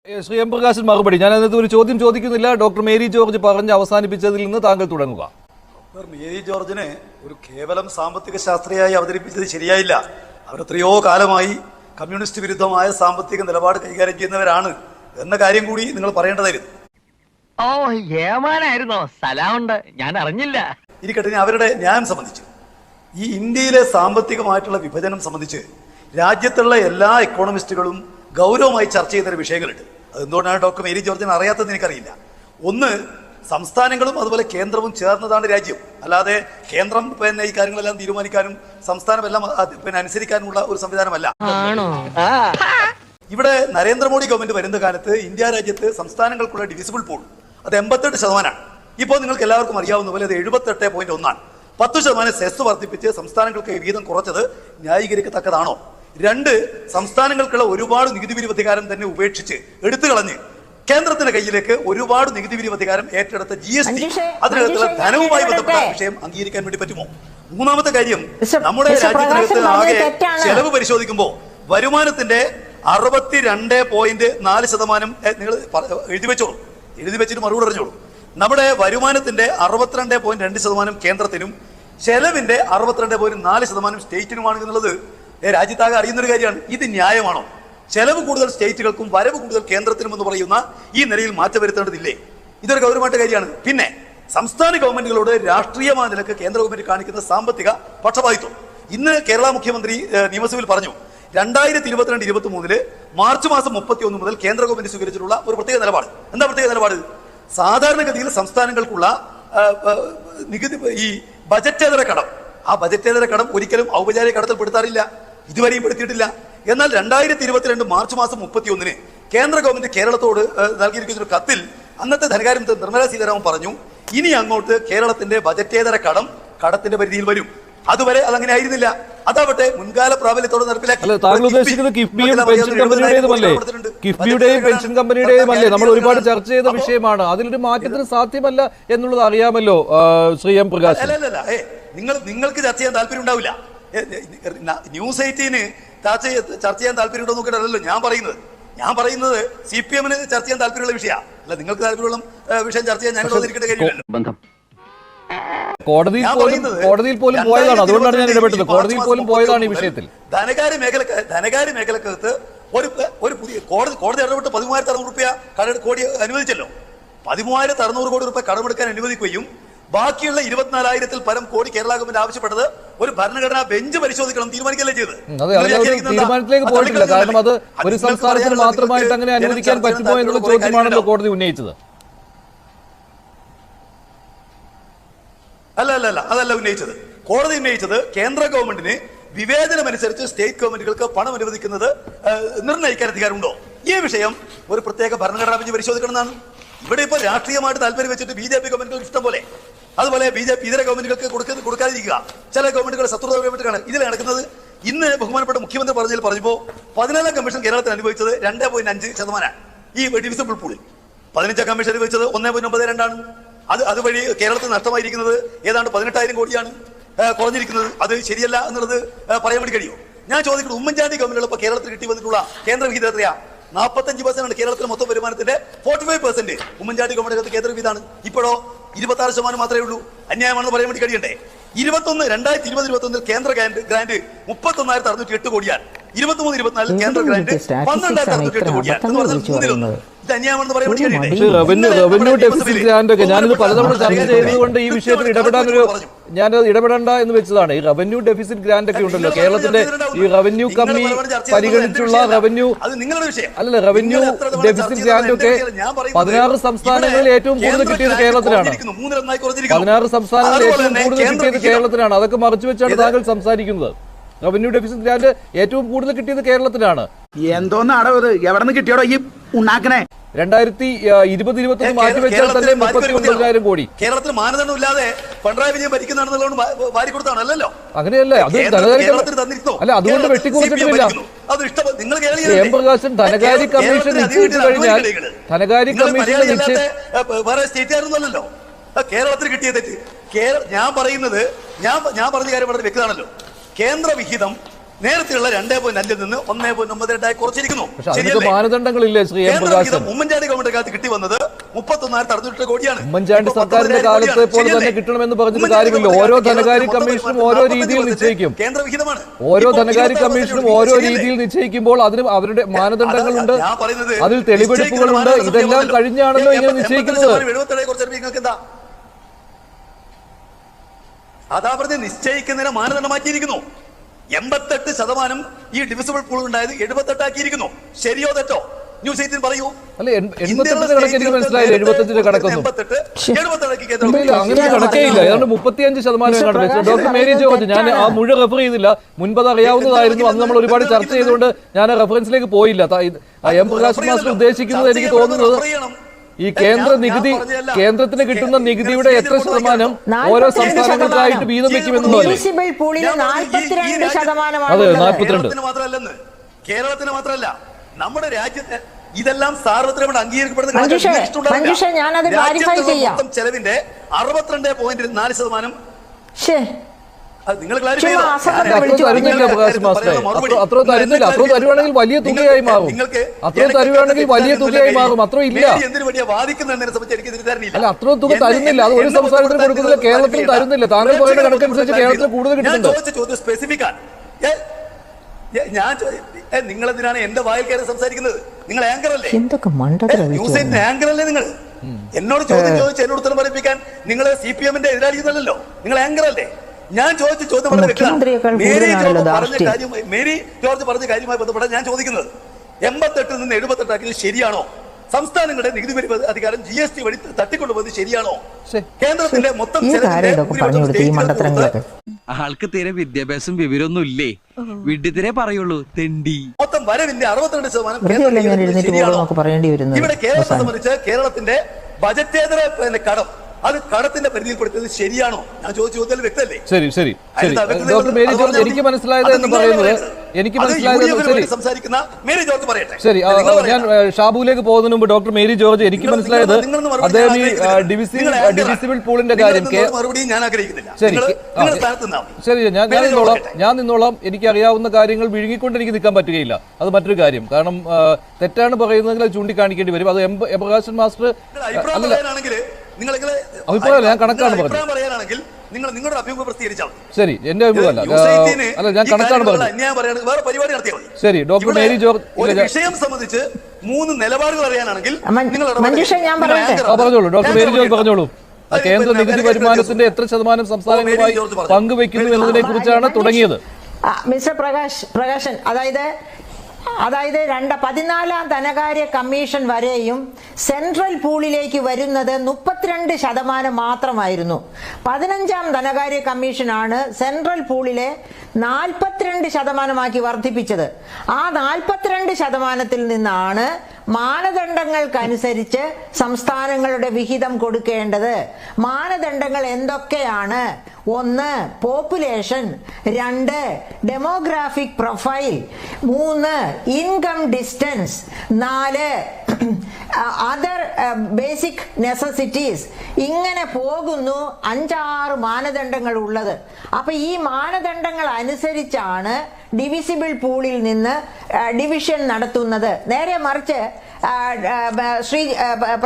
Shri M Prakashan മറുപടി. ഞാൻ അതിനകത്ത് ഒരു ചോദ്യം ചോദിക്കുന്നില്ല. ഡോക്ടർ മേരി ജോർജ് പറഞ്ഞ് അവസാനിപ്പിച്ചതിൽ നിന്ന് താങ്കൾ തുടങ്ങുക. മേരി ജോർജിനെ ഒരു കേവലം സാമ്പത്തിക ശാസ്ത്രിയായി അവതരിപ്പിച്ചത് ശരിയായില്ല. അവരെത്രയോ കാലമായി കമ്മ്യൂണിസ്റ്റ് വിരുദ്ധമായ സാമ്പത്തിക നിലപാട് കൈകാര്യം ചെയ്യുന്നവരാണ് എന്ന കാര്യം കൂടി നിങ്ങൾ പറയേണ്ടതായിരുന്നു. ഓ ഏമാനായിരുന്നോ? സ്ഥലമുണ്ട്, ഞാൻ അറിഞ്ഞില്ല. ഇരിക്കട്ടെ, അവരുടെ ന്യായം സംബന്ധിച്ച് ഈ ഇന്ത്യയിലെ സാമ്പത്തികമായിട്ടുള്ള വിഭജനം സംബന്ധിച്ച് രാജ്യത്തുള്ള എല്ലാ എക്കോണമിസ്റ്റുകളും ഗൗരവമായി ചർച്ച ചെയ്യുന്ന വിഷയങ്ങളുണ്ട്. അതെന്തുകൊണ്ടാണ് ഡോക്ടർ മേരി ജോർജിനെ അറിയാത്തതെന്ന് എനിക്കറിയില്ല. ഒന്ന്, സംസ്ഥാനങ്ങളും അതുപോലെ കേന്ദ്രവും ചേർന്നതാണ് രാജ്യം. അല്ലാതെ കേന്ദ്രം ഈ കാര്യങ്ങളെല്ലാം തീരുമാനിക്കാനും സംസ്ഥാനമെല്ലാം അനുസരിക്കാനുമുള്ള ഒരു സംവിധാനമല്ല. ഇവിടെ നരേന്ദ്രമോദി ഗവൺമെന്റ് വരുന്ന കാലത്ത് ഇന്ത്യ രാജ്യത്ത് സംസ്ഥാനങ്ങൾക്കുള്ള ഡിവിസിബിൾ പൂൾ അത് 88%. ഇപ്പോൾ നിങ്ങൾക്ക് എല്ലാവർക്കും അറിയാവുന്ന പോലെ അത് 78.1. 10% സെസ് വർദ്ധിപ്പിച്ച് സംസ്ഥാനങ്ങൾക്ക് വിഹിതം കുറച്ചത് ന്യായീകരിക്കത്തക്കതാണോ? രണ്ട്, സംസ്ഥാനങ്ങൾക്കുള്ള ഒരുപാട് നികുതി പിരിവ് അധികാരം തന്നെ ഉപേക്ഷിച്ച് എടുത്തു കളഞ്ഞ് കേന്ദ്രത്തിന്റെ കയ്യിലേക്ക് ഒരുപാട് നികുതി പിരിവ് അധികാരം ഏറ്റെടുത്ത GST അതിനകത്തുള്ള ധനവുമായി ബന്ധപ്പെട്ട വിഷയം അംഗീകരിക്കാൻ വേണ്ടി പറ്റുമോ? മൂന്നാമത്തെ കാര്യം, നമ്മുടെ രാജ്യത്തിനകത്ത് ആകെ ചെലവ് പരിശോധിക്കുമ്പോൾ വരുമാനത്തിന്റെ 62.4% നിങ്ങൾ എഴുതി വെച്ചോളൂ, എഴുതി വെച്ചിട്ട് മറുപടി അറിഞ്ഞോളൂ. നമ്മുടെ വരുമാനത്തിന്റെ 62.2% കേന്ദ്രത്തിനും ചെലവിന്റെ 62.4% സ്റ്റേറ്റിനുമാണ് എന്നുള്ളത് രാജ്യത്താകെ അറിയുന്നൊരു കാര്യമാണ്. ഇത് ന്യായമാണോ? ചെലവ് കൂടുതൽ സ്റ്റേറ്റുകൾക്കും വരവ് കൂടുതൽ കേന്ദ്രത്തിനും എന്ന് പറയുന്ന ഈ നിലയിൽ മാറ്റം വരുത്തേണ്ടതില്ലേ? ഇതൊരു ഗൗരവമായിട്ട് കാര്യമാണ്. പിന്നെ സംസ്ഥാന ഗവൺമെന്റുകളോട് രാഷ്ട്രീയമായ നിലക്ക് കേന്ദ്ര ഗവൺമെന്റ് കാണിക്കുന്ന സാമ്പത്തിക പക്ഷപാതിത്വം. ഇന്ന് കേരള മുഖ്യമന്ത്രി നിയമസഭയിൽ പറഞ്ഞു, 2022-23 മാർച്ച് മാസം 31 മുതൽ കേന്ദ്ര ഗവൺമെന്റ് സ്വീകരിച്ചിട്ടുള്ള ഒരു പ്രത്യേക നിലപാട്. എന്താ പ്രത്യേക നിലപാട്? സാധാരണഗതിയിൽ സംസ്ഥാനങ്ങൾക്കുള്ള നികുതി ഈ ബജറ്റേതര കടം, ആ ബജറ്റേതര കടം ഒരിക്കലും ഔപചാരിക കടത്തിൽ പെടുത്താറില്ല, ഇതുവരെയും പെടുത്തിയിട്ടില്ല. എന്നാൽ 2022 മാർച്ച് മാസം 31 കേന്ദ്ര ഗവൺമെന്റ് കേരളത്തോട് നൽകിയിരിക്കുന്ന ഒരു കത്തിൽ അന്നത്തെ ധനകാര്യമന്ത്രി നിർമ്മലാ സീതാരാമൻ പറഞ്ഞു, ഇനി അങ്ങോട്ട് കേരളത്തിന്റെ ബജറ്റേതര കടം കടത്തിന്റെ പരിധിയിൽ വരും. അതുവരെ അതങ്ങനെ ആയിരുന്നില്ല. അതാവട്ടെ മുൻകാല പ്രാബല്യത്തോടെ നടപ്പിലാക്കി. താങ്കൾ ഉദ്ദേശിക്കുന്നത് കിഫ്ബിയും പെൻഷൻ കമ്പനിയുടേതുമല്ലേ? കിഫ്ബിയുടെയും പെൻഷൻ കമ്പനിയുടെയും അല്ലേ? നമ്മൾ ഒരുപാട് ചർച്ച ചെയ്ത വിഷയമാണ്. അതിലൊരു മാറ്റത്തിന് സാധ്യമല്ല എന്നുള്ളത് അറിയാമല്ലോ ശ്രീ എം പ്രകാശ്. അല്ലല്ല, നിങ്ങൾക്ക് ചർച്ച ചെയ്യാൻ താല്പര്യം ഉണ്ടാവില്ല. ന്യൂസ് 18 ചർച്ച ചെയ്യാൻ താല്പര്യം ഉണ്ടോ നോക്കിയിട്ടല്ലോ ഞാൻ പറയുന്നത്. CPM ചർച്ച ചെയ്യാൻ താല്പര്യമുള്ള വിഷയമാണ്. അല്ല, നിങ്ങൾക്ക് താല്പര്യമുള്ള വിഷയം ചർച്ച ചെയ്യാൻ ഞങ്ങൾ വന്നിരിക്കേണ്ട കാര്യമില്ലല്ലോ. കോടതിയിൽ പോലും പോയതാണ്, അതുകൊണ്ടാണ് ഞാൻ ഇടപെട്ടത്. കോടതിയിൽ പോലും പോയതാണ് ഈ വിഷയത്തിൽ. ധനകാര്യ മേഖലക്കകത്ത് ഒരു പുതിയ കോടതി ഇടപെട്ട് 13,600 കോടി അനുവദിച്ചല്ലോ. 13,600 കോടി രൂപ കടമെടുക്കാൻ അനുവദിക്കുകയും ബാക്കിയുള്ള 24,000-ൽ പരം കോടി കേരള ഗവൺമെന്റ് ആവശ്യപ്പെട്ടത് ഒരു ഭരണഘടനാ ബെഞ്ച് പരിശോധിക്കണം, തീരുമാനിക്കല്ലേ ചെയ്ത്. തീരുമാനത്തിലേക്ക് പോയിട്ടില്ല. കാരണം അത് ഒരു സംസ്ഥാനത്തിന് മാത്രമായിട്ട് അങ്ങനെ അനുവദിക്കാൻ പറ്റുമോ എന്നുള്ള ചോദ്യമാണല്ലോ കോടതി ഉന്നയിച്ചത്. അതല്ല ഉന്നയിച്ചത്. കോടതി ഉന്നയിച്ചത് കേന്ദ്ര ഗവൺമെന്റിന് വിവേചനമനുസരിച്ച് സ്റ്റേറ്റ് ഗവൺമെന്റുകൾക്ക് പണം അനുവദിക്കുന്നത് നിർണ്ണയിക്കാൻ അധികാരമുണ്ടോ? ഈ വിഷയം ഒരു പ്രത്യേക ഭരണഘടനാ ബെഞ്ച് പരിശോധിക്കണമെന്നാണ്. ഇവിടെ ഇപ്പോൾ രാഷ്ട്രീയമായിട്ട് താല്പര്യം വെച്ചിട്ട് BJP ഗവൺമെന്റുകൾക്ക് ഇഷ്ടം പോലെ, അതുപോലെ BJP ഇതര ഗവൺമെന്റുകൾക്ക് കൊടുക്കാതിരിക്കുക. ചില ഗവൺമെന്റുകൾ ശത്രുത ഗവൺമെന്റുകളാണ് ഇതിൽ നടക്കുന്നത്. ഇന്ന് ബഹുമാനപ്പെട്ട മുഖ്യമന്ത്രി പറഞ്ഞപ്പോൾ 14ാം കമ്മീഷൻ കേരളത്തിൽ അനുഭവിച്ചത് 2.5% ഈ ഡിവിസിബിൾ പൂളിൽ. 15ാം കമ്മീഷൻ അനുഭവിച്ചത് 1.92%. അതുവഴി കേരളത്തിൽ നഷ്ടമായിരിക്കുന്നത് ഏതാണ്ട് 18,000 കോടിയാണ് കുറഞ്ഞിരിക്കുന്നത്. അത് ശരിയല്ല എന്നുള്ളത് പറയാൻ വേണ്ടി കഴിയുമോ? ഞാൻ ചോദിക്കുന്നത്, ഉമ്മൻചാണ്ടി ഗവൺമെന്റുകൾ കേരളത്തിൽ കിട്ടി വന്നിട്ടുള്ള കേന്ദ്ര വിഹിതം എത്രയാ? 45% കേരളത്തിലെ മൊത്തം വരുമാനത്തിന്റെ 45% ഉമ്മൻചാണ്ടി ഗവൺമെന്റ് കേന്ദ്ര വിഹിതമാണ്. ഇപ്പോഴോ 26% മാത്രമേ ഉള്ളൂ. അന്യായമാണെന്ന് പറയാൻ വേണ്ടി കഴിയണ്ടേ? 2020-21 കേന്ദ്ര ഗ്രാന്റ് 31,608 കോടിയാണ്. 23-24 കേന്ദ്ര ഗ്രാന്റ് 12,608 കോടിയാണ് എന്ന് പറഞ്ഞാൽ മൂന്നിലൊന്ന്. ഇത് അന്യായമാണെന്ന് പറയാൻ വേണ്ടി കഴിയണ്ടേ? റവന്യൂ ഡെഫിസിറ്റ് ഗ്രാന്റ് ഒക്കെ ഞാനിത് പലതവണ ചർച്ച ചെയ്തുകൊണ്ട് ഈ വിഷയത്തിൽ ഞാനത് ഇടപെടേണ്ട എന്ന് വെച്ചതാണ്. ഈ റവന്യൂ ഡെഫിസിറ്റ് ഗ്രാന്റ് ഒക്കെ ഉണ്ടല്ലോ കേരളത്തിന്റെ. ഈ റവന്യൂ കമ്മി പരിഗണിച്ചുള്ള റവന്യൂ ഡെഫിസിറ്റ് ഗ്രാന്റ് ഒക്കെ 16 സംസ്ഥാനങ്ങളിൽ ഏറ്റവും കൂടുതൽ കിട്ടിയത് കേരളത്തിലാണ്. 16 സംസ്ഥാനങ്ങളിൽ ഏറ്റവും കൂടുതൽ കിട്ടിയത് കേരളത്തിലാണ്. അതൊക്കെ മറച്ചു വെച്ചാണ് താങ്കൾ സംസാരിക്കുന്നത്. റവന്യൂ ഡെഫിസിറ്റ് ഗ്രാന്റ് ഏറ്റവും കൂടുതൽ കിട്ടിയത് കേരളത്തിലാണ്. എന്തോന്നാടോ ഇത്? എവിടെ നിന്ന് കിട്ടിയോടോ ഈ ഉണ്ടാക്കണേ? 2020-21 മാറ്റിവെച്ചാൽ തന്നെ 39,000 കോടി. കേരളത്തിൽ മാനദണ്ഡമില്ലാതെ പിണറായി വിജയൻ ഭരിക്കുന്നതാണെന്നുള്ളത് വാരി കൊടുത്താണല്ലോ. അങ്ങനെയല്ല, അത് അല്ല, അതുകൊണ്ട് വെട്ടിക്കുറച്ചിട്ടില്ല. എം പ്രകാശൻ ധനകാര്യ കമ്മീഷൻ നിശ്ചയിച്ചു കഴിഞ്ഞാൽ ധനകാര്യ കമ്മീഷൻ വേറെ സ്റ്റേറ്റുകാരൊന്നുമല്ലല്ലോ കേരളത്തിൽ കിട്ടിയ തെറ്റ്. ഞാൻ പറഞ്ഞ കാര്യം വളരെ വ്യക്തമാണല്ലോ. കേന്ദ്ര വിഹിതം നേരത്തെയുള്ള 2.5 നിന്ന് 1.92 കുറച്ചിരിക്കുന്നു. മാനദണ്ഡങ്ങളില്ലേ ശ്രീ എം പ്രകാശൻ? ഉമ്മൻചാണ്ടി ഗവൺമെന്റ് കാലത്ത് കിട്ടി വന്നത് 31,608 കോടിയാണ്. ഉമ്മൻചാണ്ടി സർക്കാരിന്റെ കാലത്തെ പോലെ തന്നെ കിട്ടണമെന്ന് പറഞ്ഞിട്ട് കാര്യമില്ല. ഓരോ ധനകാര്യ കമ്മീഷനും ഓരോ രീതിയിൽ നിശ്ചയിക്കും. കേന്ദ്ര വിഹിതമാണ്. ഓരോ ധനകാര്യ കമ്മീഷനും ഓരോ രീതിയിൽ നിശ്ചയിക്കുമ്പോൾ അതിന് അവരുടെ മാനദണ്ഡങ്ങളുണ്ട്, അതിൽ തെളിവെടുപ്പുകളുണ്ട്. ഇതെല്ലാം കഴിഞ്ഞാണല്ലോ ഇങ്ങനെ നിശ്ചയിക്കുന്നത്. അതാ പറഞ്ഞ് നിശ്ചയിക്കുന്നതിനെ മാനദണ്ഡമാക്കിയിരിക്കുന്നു. 88% ഈ ഡിവിസിബിൾ പൂൾ ഉണ്ടായത് 78 ആക്കിയിരിക്കുന്നു. ശരിയോ തെറ്റോ? ന്യൂസ് 18 പറയൂ. അല്ല 88 കണക്ക് എനിക്ക് മനസ്സിലായില്ല. 75 കണക്കൊന്നും അങ്ങനെ കണക്കേയില്ല. ഏതാണ്ട് 35% ഡോക്ടർ മേരി ജോർജ്, ഞാൻ ആ മുഴുവൻ റെഫർ ചെയ്തില്ല. മുൻപത് അറിയാവുന്നതായിരുന്നു. അന്ന് നമ്മൾ ഒരുപാട് ചർച്ച ചെയ്തുകൊണ്ട് ഞാൻ ആ റെഫറൻസിലേക്ക് പോയില്ല. എം പ്രകാശ് മാസ്റ്റർ ഉദ്ദേശിക്കുന്നത് എനിക്ക് തോന്നുന്നത് ഈ കേന്ദ്രത്തിന് കിട്ടുന്ന നികുതിയുടെ എത്ര ശതമാനം ഓരോ സംസ്ഥാനങ്ങൾക്കായിട്ട് വീതം വെക്കുമെന്നുള്ളതല്ലേ? അതെ, 42. കേരളത്തിന് മാത്രമല്ല നമ്മുടെ രാജ്യത്തെ ഇതെല്ലാം സാർവത്രികമായി അംഗീകരിക്കപ്പെടുന്ന ചെലവിന്റെ 62.4%. നിങ്ങൾ അത്ര തരുന്നില്ല പ്രകാശ് മാസ്റ്ററെ. അത്ര തരുന്നില്ല. അത്ര തരുവാണെങ്കിൽ വലിയ തുകയായി മാറും. അത്ര തരുവാണെങ്കിൽ വലിയ തുകയായി മാറും. അത്ര ഇല്ല. അല്ല, അത്ര തുക തരുന്നില്ല. അത് ഒരു സംസ്ഥാനത്തിന് കൊടുക്കുന്നില്ല, കേരളത്തിൽ തരുന്നില്ല. താങ്കൾ പറയുന്ന കണക്കനുസരിച്ച് കേരളത്തിൽ കൂടുതൽ കിട്ടുന്നുണ്ട്. നിങ്ങൾ എന്തിനാണ് എന്റെ വായിൽ കയറി സംസാരിക്കുന്നത്? നിങ്ങൾ ആങ്കർ അല്ലേ? ന്യൂസ് 8 ആങ്കർ അല്ലേ? നിങ്ങൾ എന്നോട് ചോദ്യം ചോദിച്ച് എന്നോട് ഉത്തരം പറയിപ്പിക്കാൻ നിങ്ങൾ CPM-ന്റെ എതിരാളികളല്ലോ. നിങ്ങൾ ആങ്കർ അല്ലേ? ഞാൻ ചോദിച്ച ചോദ്യം മേരി ജോർജ് പറഞ്ഞ കാര്യവുമായി ബന്ധപ്പെട്ട് ഞാൻ ചോദിക്കുന്നത് 88 നിന്ന് 78 ആക്കിയത് ശരിയാണോ? സംസ്ഥാനങ്ങളുടെ നികുതി അധികാരം GST വഴി തട്ടിക്കൊണ്ടുപോയത് ശരിയാണോ? കേന്ദ്രത്തിന്റെ മൊത്തം ആൾക്ക് തീരെ വിദ്യാഭ്യാസം വിവരമൊന്നും ഇല്ലേ? വിഡ്ഢിത്തിരെ പറയുള്ളൂ, തെണ്ടി. മൊത്തം വരവിന്റെ 62% ഇവിടെ കേരളത്തെ സംബന്ധിച്ച് കേരളത്തിന്റെ ബജറ്റേതര കടം, അത് കടത്തിന്റെ പരിധിയിൽപ്പെടുത്തിയത് ശരിയാണോ? ഞാൻ ചോദിച്ച ചോദ്യം വ്യക്തമല്ലേ? ശരി ശരി ശരി ഡോക്ടർ മേരി ജോർജ്, എനിക്ക് മനസ്സിലായത് എന്ന് പറയുന്നത് സംസാരിക്കുന്ന മേരി ജോർജ് പറയട്ടെ. ശരി, ഞാൻ ഷാബുവിലേക്ക് പോകുന്നതിന് മുമ്പ് ഡോക്ടർ മേരി ജോർജ്, എനിക്ക് മനസ്സിലായത് അദ്ദേഹം ഈ ഡിവിസിബിൾ പൂളിന്റെ കാര്യം മറുപടി ഞാൻ ആഗ്രഹിക്കുന്നില്ല. ശരി, ഞാൻ നിന്നോളാം. എനിക്ക് അറിയാവുന്ന കാര്യങ്ങൾ വിഴുങ്ങിക്കൊണ്ട് എനിക്ക് നിൽക്കാൻ പറ്റുകയില്ല. അത് മറ്റൊരു കാര്യം. കാരണം തെറ്റാണ് പറയുന്നതെങ്കിൽ അത് ചൂണ്ടിക്കാണിക്കേണ്ടി വരും. അത് എം പ്രകാശൻ മാസ്റ്റർ അഭിപ്രായം ഞാൻ കണക്കാണ് പറഞ്ഞത്. നിങ്ങളുടെ അഭിമുഖം പ്രസിദ്ധീകരിച്ചാൽ ശരി, എന്റെ അഭിമുഖമല്ല. അല്ല, ഞാൻ കണക്കാണ് പറഞ്ഞത്. വേറെ പരിപാടി നടത്തിയാൽ മതി. ശരി, ഡോക്ടർ മേരി ജോർജ്, വിഷയം സംബന്ധിച്ച് 3 നിലപാടുകൾ അറിയാനാണെങ്കിൽ പറഞ്ഞോളൂ. ഡോക്ടർ മേരി ജോർജ് പറഞ്ഞോളൂ. കേന്ദ്ര നികുതി വരുമാനത്തിന്റെ എത്ര ശതമാനം സംസ്ഥാനങ്ങളുമായി പങ്കുവെക്കുന്നു എന്നതിനെ കുറിച്ചാണ് തുടങ്ങിയത്. മിസ്റ്റർ പ്രകാശൻ, അതായത് 14ാം ധനകാര്യ കമ്മീഷൻ വരെയും സെൻട്രൽ പൂളിലേക്ക് വരുന്നത് 32% മാത്രമായിരുന്നു. 15ാം ധനകാര്യ കമ്മീഷനാണ് സെൻട്രൽ പൂളിലെ 42% വർദ്ധിപ്പിച്ചത്. ആ 42% നിന്നാണ് മാനദണ്ഡങ്ങൾക്കനുസരിച്ച് സംസ്ഥാനങ്ങളുടെ വിഹിതം കൊടുക്കേണ്ടത്. മാനദണ്ഡങ്ങൾ എന്തൊക്കെയാണ്? 1 population, 2 demographic profile, 3 income distance, 4 other basic necessities. ഇങ്ങനെ പോകുന്നു 5-6 മാനദണ്ഡങ്ങൾ ഉള്ളത്. അപ്പൊ ഈ മാനദണ്ഡങ്ങൾ അനുസരിച്ചാണ് ഡിവിസിബിൾ പൂളിൽ നിന്ന് ഡിവിഷൻ നടത്തുന്നത്. നേരെ മറിച്ച് ശ്രീ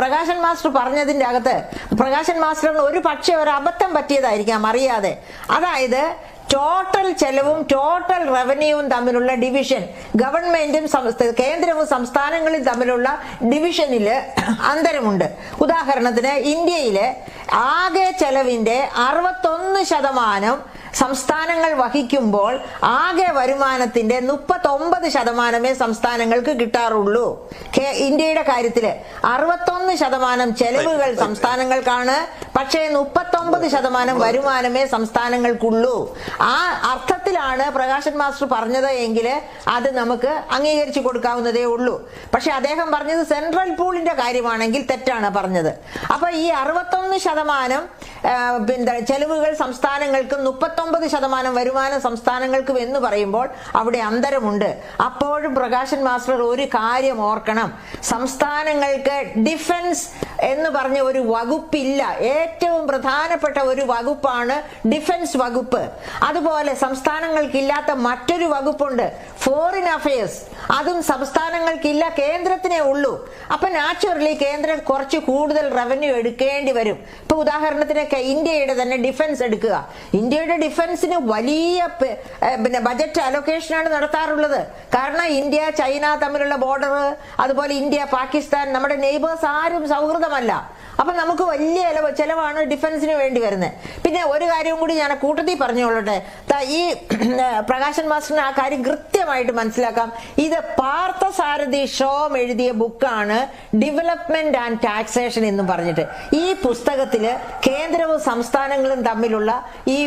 പ്രകാശൻ മാസ്റ്റർ പറഞ്ഞതിന്റെ അകത്ത് പ്രകാശൻ മാസ്റ്ററിന് ഒരു പക്ഷേ ഒരു അബദ്ധം പറ്റിയതായിരിക്കാം അറിയാതെ. അതായത് ടോട്ടൽ ചെലവും ടോട്ടൽ റവന്യൂവും തമ്മിലുള്ള ഡിവിഷൻ, ഗവൺമെന്റും കേന്ദ്രവും സംസ്ഥാനങ്ങളും തമ്മിലുള്ള ഡിവിഷനില് അന്തരമുണ്ട്. ഉദാഹരണത്തിന് ഇന്ത്യയിലെ ആകെ ചെലവിന്റെ 61% സംസ്ഥാനങ്ങൾ വഹിക്കുമ്പോൾ ആകെ വരുമാനത്തിന്റെ 39% സംസ്ഥാനങ്ങൾക്ക് കിട്ടാറുള്ളൂ. ഇന്ത്യയുടെ കാര്യത്തില് 61% ചെലവുകൾ സംസ്ഥാനങ്ങൾക്കാണ്, പക്ഷേ 39% വരുമാനമേ സംസ്ഥാനങ്ങൾക്കുള്ളൂ. ആ അർത്ഥത്തിലാണ് പ്രകാശൻ മാസ്റ്റർ പറഞ്ഞത് എങ്കിൽ അത് നമുക്ക് അംഗീകരിച്ചു കൊടുക്കാവുന്നതേ ഉള്ളൂ. പക്ഷെ അദ്ദേഹം പറഞ്ഞത് സെൻട്രൽ പൂളിന്റെ കാര്യമാണെങ്കിൽ തെറ്റാണ് പറഞ്ഞത്. അപ്പൊ ഈ 61% ചെലവുകൾ സംസ്ഥാനങ്ങൾക്കും 49% വരുമാനം സംസ്ഥാനങ്ങൾക്കും എന്ന് പറയുമ്പോൾ അവിടെ അന്തരമുണ്ട്. അപ്പോഴും പ്രകാശൻ മാസ്റ്റർ ഒരു കാര്യം ഓർക്കണം, സംസ്ഥാനങ്ങൾക്ക് ഡിഫൻസ് എന്ന് പറഞ്ഞ ഒരു വകുപ്പില്ല. ഏറ്റവും പ്രധാനപ്പെട്ട ഒരു വകുപ്പാണ് ഡിഫൻസ് വകുപ്പ്. അതുപോലെ സംസ്ഥാനങ്ങൾക്കില്ലാത്ത മറ്റൊരു വകുപ്പുണ്ട്, ഫോറിൻ അഫയേഴ്സ്. അതും സംസ്ഥാനങ്ങൾക്കില്ല, കേന്ദ്രത്തിനേ ഉള്ളൂ. അപ്പൊ നാച്ചുറലി കേന്ദ്രം കുറച്ച് കൂടുതൽ റവന്യൂ എടുക്കേണ്ടി വരും. ഇപ്പൊ ഉദാഹരണത്തിനൊക്കെ ഇന്ത്യയുടെ തന്നെ ഡിഫൻസ് എടുക്കുക. ഇന്ത്യയുടെ ഡിഫൻസിന് വലിയ ബജറ്റ് അലൊക്കേഷനാണ് നടത്താറുള്ളത്. കാരണം ഇന്ത്യ ചൈന തമ്മിലുള്ള ബോർഡർ, അതുപോലെ ഇന്ത്യ പാകിസ്ഥാൻ, നമ്മുടെ നെയ്ബേഴ്സ് ആരും സൗഹൃദമല്ല. അപ്പൊ നമുക്ക് വലിയ ചെലവാണ് ഡിഫൻസിന് വേണ്ടി വരുന്നത്. പിന്നെ ഒരു കാര്യവും കൂടി ഞാൻ കൂട്ടത്തിൽ പറഞ്ഞുകൊള്ളട്ടെ, ഈ പ്രകാശൻ മാസ്റ്ററിന് ആ കാര്യം കൃത്യമായിട്ട് മനസ്സിലാക്കാം. ഇത് പാർത്ഥസാരഥി ഷോം എഴുതിയ ബുക്കാണ് ഡെവലപ്മെന്റ് ആൻഡ് ടാക്സേഷൻ എന്ന് പറഞ്ഞിട്ട്. ഈ പുസ്തകത്തില് കേന്ദ്രവും സംസ്ഥാനങ്ങളും തമ്മിലുള്ള ഈ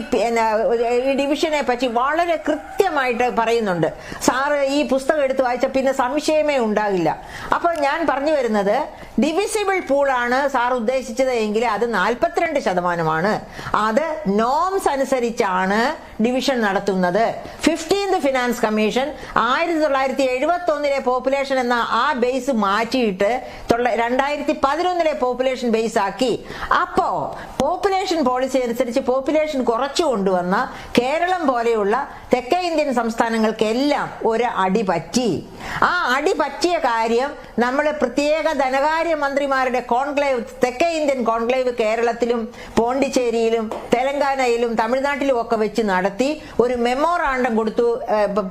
ഡിവിഷനെ പറ്റി വളരെ കൃത്യമായിട്ട് പറയുന്നുണ്ട്. സാറ് ഈ പുസ്തകം എടുത്ത് വായിച്ച പിന്നെ സംശയമേ ഉണ്ടാകില്ല. അപ്പൊ ഞാൻ പറഞ്ഞു വരുന്നത്, ഡിവിസിബിൾ പൂളാണ് സാർ ഉദ്ദേശിച്ചത് എങ്കിൽ അത് 42%. അത് നോംസ് അനുസരിച്ചാണ് ഡിവിഷൻ നടത്തുന്നത്. 15th ഫിനാൻസ് കമ്മീഷൻ 1971 പോപ്പുലേഷൻ എന്ന ആ ബേസ് മാറ്റിയിട്ട് 2011 പോപ്പുലേഷൻ ബേസ് ആക്കി. അപ്പോ പോപ്പുലേഷൻ പോളിസി അനുസരിച്ച് പോപ്പുലേഷൻ കുറച്ചു കൊണ്ടുവന്ന കേരളം പോലെയുള്ള തെക്കേ ഇന്ത്യൻ സംസ്ഥാനങ്ങൾക്കെല്ലാം ഒരു അടി പറ്റി. ആ അടി പറ്റിയ കാര്യം നമ്മൾ പ്രത്യേക ധനകാര്യ മന്ത്രിമാരുടെ കോൺക്ലേവ്, തെക്കേ ഇന്ത്യൻ കോൺക്ലേവ് കേരളത്തിലും പോണ്ടിച്ചേരിയിലും തെലങ്കാനയിലും തമിഴ്നാട്ടിലും ഒക്കെ വെച്ച് നടത്തി ഒരു മെമ്മോറാണ്ടം കൊടുത്തു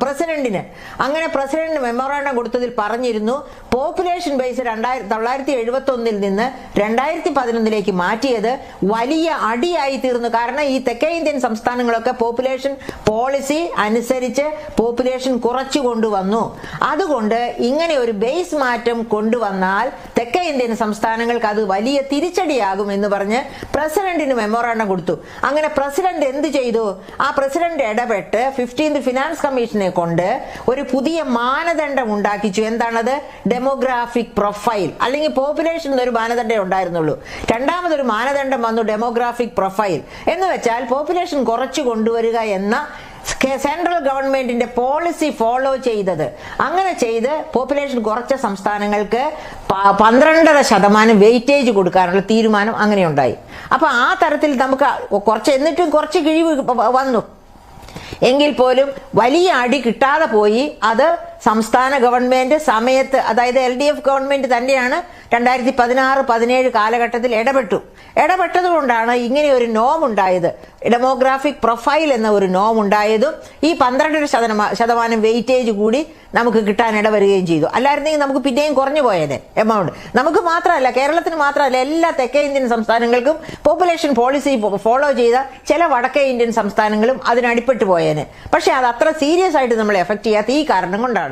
പ്രസിഡന്റിന്. അങ്ങനെ പ്രസിഡന്റിന് മെമ്മോറാണ്ടം കൊടുത്തതിൽ പറഞ്ഞിരുന്നു, പോപ്പുലേഷൻ ബേസ് 1971 നിന്ന് 2011 മാറ്റിയത് വലിയ അടിയായി തീർന്നു. കാരണം ഈ തെക്കേ ഇന്ത്യൻ സംസ്ഥാനങ്ങളൊക്കെ പോപ്പുലേഷൻ പോളിസി അനുസരിച്ച് പോപ്പുലേഷൻ കുറച്ചു കൊണ്ടുവന്നു. അതുകൊണ്ട് ഇങ്ങനെ ഒരു ബേസ് മാറ്റം കൊണ്ടുവന്നാൽ തെക്കേ ഇന്ത്യൻ സംസ്ഥാനങ്ങൾക്ക് അത് വലിയ തിരിച്ചടിയാകും എന്ന് പറഞ്ഞ് പ്രസിഡന്റിന് മെമ്മോറാണ്ടം കൊടുത്തു. അങ്ങനെ പ്രസിഡന്റ് എന്ത് ചെയ്തു? ആ പ്രസിഡന്റ് ഇടപെട്ട് 15th ഫിനാൻസ് കമ്മീഷനെ കൊണ്ട് ഒരു പുതിയ മാനദണ്ഡം ഉണ്ടാക്കിച്ചു. എന്താണത്? Demographic profile. അല്ലെങ്കിൽ പോപ്പുലേഷൻ എന്നൊരു മാനദണ്ഡം ഉണ്ടായിരുന്നുള്ളൂ. രണ്ടാമതൊരു മാനദണ്ഡം വന്നു, ഡെമോഗ്രാഫിക് പ്രൊഫൈൽ. എന്ന് വെച്ചാൽ പോപ്പുലേഷൻ കുറച്ചു കൊണ്ടുവരിക എന്ന സെൻട്രൽ ഗവൺമെന്റിന്റെ പോളിസി ഫോളോ ചെയ്തത്. അങ്ങനെ ചെയ്ത് പോപ്പുലേഷൻ കുറച്ച സംസ്ഥാനങ്ങൾക്ക് 12% വെയിറ്റേജ് കൊടുക്കാനുള്ള തീരുമാനം അങ്ങനെ ഉണ്ടായി. അപ്പൊ ആ തരത്തിൽ നമുക്ക് എന്നിട്ടും കുറച്ച് കിഴിവ് വന്നു എങ്കിൽ പോലും വലിയ അടി കിട്ടാതെ പോയി. അത് സംസ്ഥാന ഗവൺമെന്റ് സമയത്ത്, അതായത് LDF ഗവൺമെന്റ് തന്നെയാണ് 2016-17 കാലഘട്ടത്തിൽ ഇടപെട്ടതുകൊണ്ടാണ് ഇങ്ങനെ ഒരു നോം ഉണ്ടായത്. ഡെമോഗ്രാഫിക് പ്രൊഫൈൽ എന്ന ഒരു നോം ഉണ്ടായതും ഈ 12% വെയിറ്റേജ് കൂടി നമുക്ക് കിട്ടാൻ ഇടവരികയും ചെയ്തു. അല്ലായിരുന്നെങ്കിൽ നമുക്ക് പിന്നെയും കുറഞ്ഞു പോയേനെ എമൗണ്ട്. നമുക്ക് മാത്രമല്ല, കേരളത്തിന് മാത്രമല്ല, എല്ലാ തെക്കേ ഇന്ത്യൻ സംസ്ഥാനങ്ങൾക്കും പോപ്പുലേഷൻ പോളിസി ഫോളോ ചെയ്ത ചില വടക്കേ ഇന്ത്യൻ സംസ്ഥാനങ്ങളും അതിനടിപ്പെട്ടു പോയേനെ. പക്ഷെ അത് അത്ര സീരിയസ് ആയിട്ട് നമ്മളെ എഫക്ട് ചെയ്യാത്ത ഈ കാരണം കൊണ്ടാണ്.